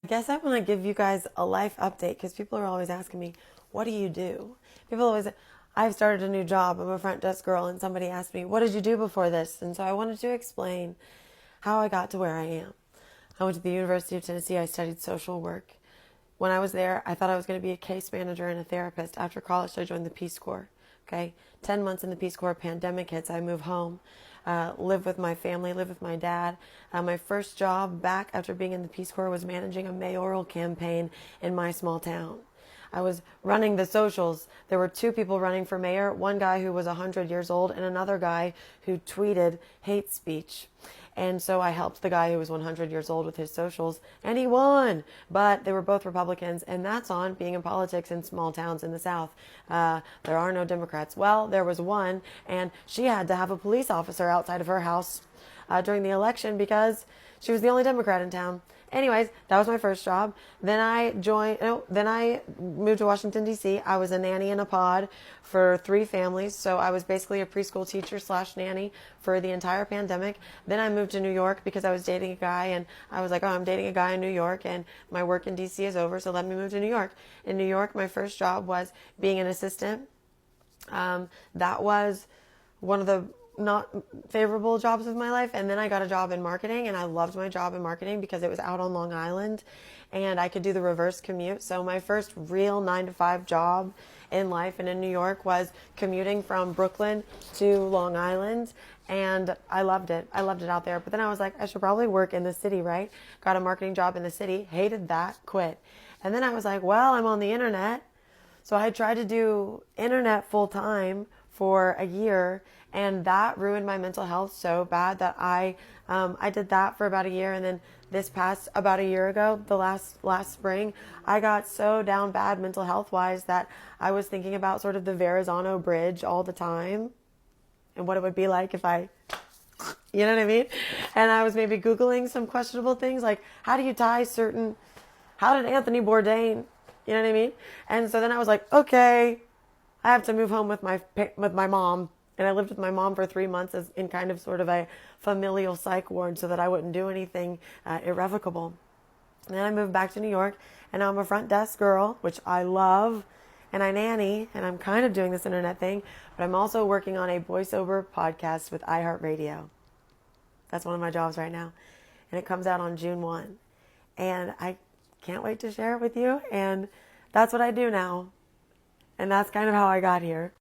guess I want to give you guys a life update because people are always asking me, what do you do? People always, I've started a new job. I'm a front desk girl, and somebody asked me, what did you do before this? And so I wanted to explain how I got to where I am. I went to the University of Tennessee. I studied social work. When I was there, I thought I was going to be a case manager and a therapist. After college, I joined the Peace Corps. Okay, 10 months in the Peace Corps, pandemic hits. I move home, live with my family, live with my dad. My first job back after being in the Peace Corps was managing a mayoral campaign in my small town. I was running the socials. There were two people running for mayor, one guy who was 100 years old and another guy who tweeted hate speech. And so I helped the guy who was 100 years old with his socials, and he won. But they were both Republicans, and that's on being in politics in small towns in the South. There are no Democrats. Well, there was one, and she had to have a police officer outside of her house during the election because she was the only Democrat in town. Anyways, that was my first job. Then I moved to Washington, D.C. I was a nanny in a pod for 3 families. So I was basically a preschool teacher / nanny for the entire pandemic. Then I moved to New York because I was dating a guy, and I was like, oh, I'm dating a guy in New York and my work in D.C. is over, so let me move to New York. In New York, my first job was being an assistant. That was one of the not favorable jobs of my life. And then I got a job in marketing, and I loved my job in marketing because it was out on Long Island and I could do the reverse commute. So my first real 9-to-5 job in life and in New York was commuting from Brooklyn to Long Island. And I loved it. I loved it out there. But then I was like, I should probably work in the city, right? Got a marketing job in the city, hated that, quit. And then I was like, well, I'm on the internet. So I tried to do internet full time for a year, and that ruined my mental health so bad that I did that for about a year. And then this past about a year ago, the last spring, I got so down bad mental health wise that I was thinking about sort of the Verrazano Bridge all the time and what it would be like if I, you know what I mean? And I was maybe Googling some questionable things like, how did Anthony Bourdain, you know what I mean? And so then I was like, okay, I have to move home with my mom. And I lived with my mom for 3 months as in kind of sort of a familial psych ward so that I wouldn't do anything irrevocable. And then I moved back to New York, and now I'm a front desk girl, which I love, and I nanny, and I'm kind of doing this internet thing, but I'm also working on a Boysober podcast with iHeartRadio. That's one of my jobs right now. And it comes out on June 1. And I can't wait to share it with you, and that's what I do now. And that's kind of how I got here.